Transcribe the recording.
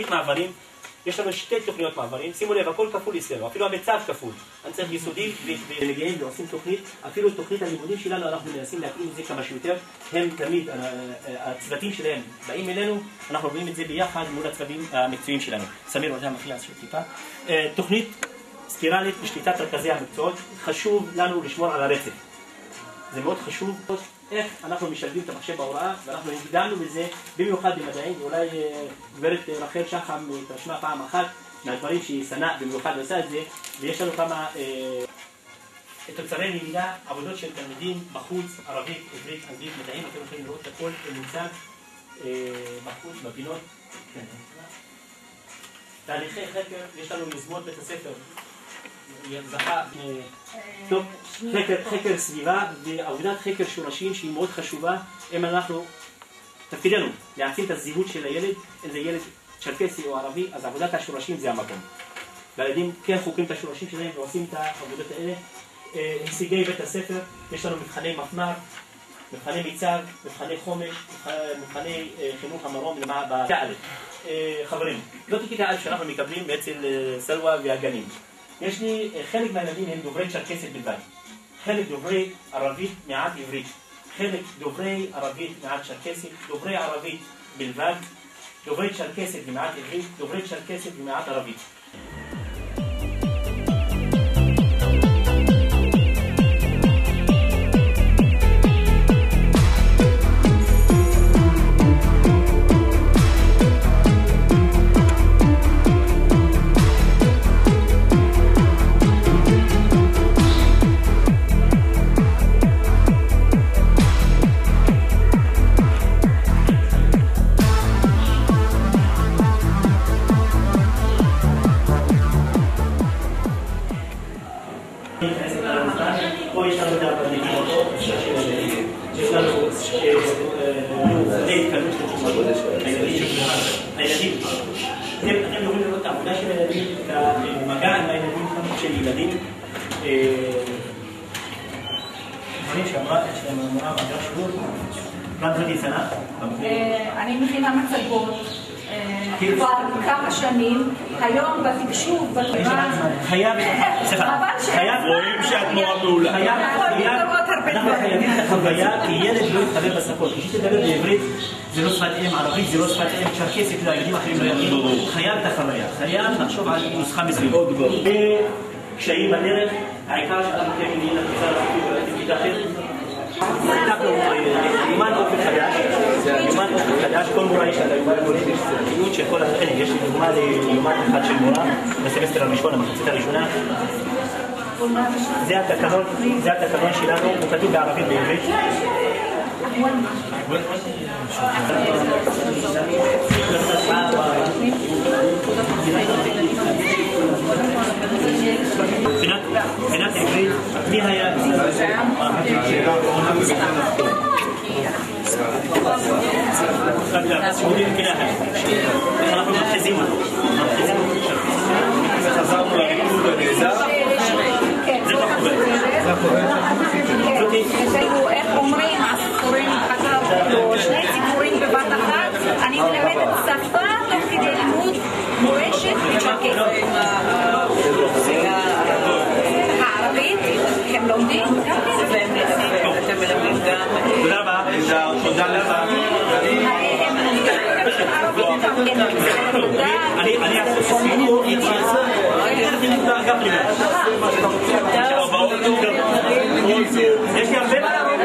תוכנית מעברים, יש לנו 2 תוכניות מעברים, שימו לב, הכל כפול אצלנו, אפילו המצב כפול. אני צריך יסודי ומגיעים ועושים תוכנית, אפילו תוכנית הלימודים שלנו אנחנו מנסים להתאים את זה כמה שיותר. הם תמיד, הצוותים שלהם באים אלינו, אנחנו רואים את זה ביחד מול הצוותים המקצועיים שלנו. סמיר, עוד המחליאה של טיפה. תוכנית ספירלית בשליטת רכזי המקצועות, חשוב לנו לשמור על הרצף. זה מאוד חשוב איך אנחנו משלבים את המחשב בהוראה, ואנחנו הגדלנו בזה במיוחד במדעים, ואולי גברת רחל שחם התרשמה פעם אחת מהדברים שהיא שנאה במיוחד ועושה את זה, ויש לנו כמה תוצרי למידה, עבודות של תלמידים בחוץ, ערבית, עברית, אנגלית, מדעים, אתם יכולים לראות את הכל מוצג בחוץ, בפינות. תהליכי חקר, יש לנו יוזמות בית הספר. טוב, חקר סביבה ועבודת חקר שורשים שהיא מאוד חשובה. אם אנחנו, תפקידנו להעצים את הזהות של הילד, אם זה ילד צ'רקסי או ערבי, אז עבודת השורשים זה המקום. והילדים כן חוקרים את השורשים שלהם ועושים את העבודות האלה. הישגי בית הספר, יש לנו מבחני מפמ"ר, מבחני מיצ"ב, מבחני חומש, מבחני חינוך המרום בכיתה א'. חברים, זאת כיתה א' שאנחנו מקבלים אצל סלווה והגנים. יש לי, חלק מהילדים הם דוברי צ'רקסית בלבד, חלק דוברי ערבית מעט עברית, חלק דוברי ערבית מעט צ'רקסית, דוברי ערבית בלבד, דוברי צ'רקסית ומעט עברית, דוברי צ'רקסית ומעט ערבית. פה יש לנו את הפרדיגמות, יש לנו די התקלות של הילדים. אתם יכולים לראות את העבודה של הילדים, את המגע עם הילדים של ילדים. דברים שאמרה, יש להם אמרה מגע שיעור. כאן זאתי סנה. אני מכינה מצגות. כבר כמה שנים, היום בתקשוב, רואים שאת מורה מעולה. אנחנו חייבים את החוויה, כי ילד לא יתחבר בשפות. כשתדבר בעברית, זה לא שפת אם, ערבית זה לא שפת אם, צ'רקסית, הילדים אחרים לא יבינו. חייב את החוויה, חייב לחשוב על נוסחה מסוימת. קשיים בדרך, העיקר שאנחנו תמיד נתחיל להתחיל. יומן אופן חדש, יומן אופן חדש, כל מורה יש לה יומן אופן חדש, שכל החלק יש דוגמה ליומן אחד של מורה בסמסטר הראשון, המחצית הראשונה. זה התקנון שלנו, הוא כתוב בערבית בעברית. מבחינת עברית, מי היה? אנחנו מרחיזים חזרנו לריקוד בגזר. זה לא חובר. איך אומרים, הסיפורים חזרו, 2 סיפורים בבת אחת. אני מלמדת שפה תוך כדי לימוד מורשת וצ'רקסית. הערבית, הם לומדים גם אתם מלמדים גם. תודה רבה. תודה רבה. אני אעשה סיפור יש לי הרבה מה לעבוד.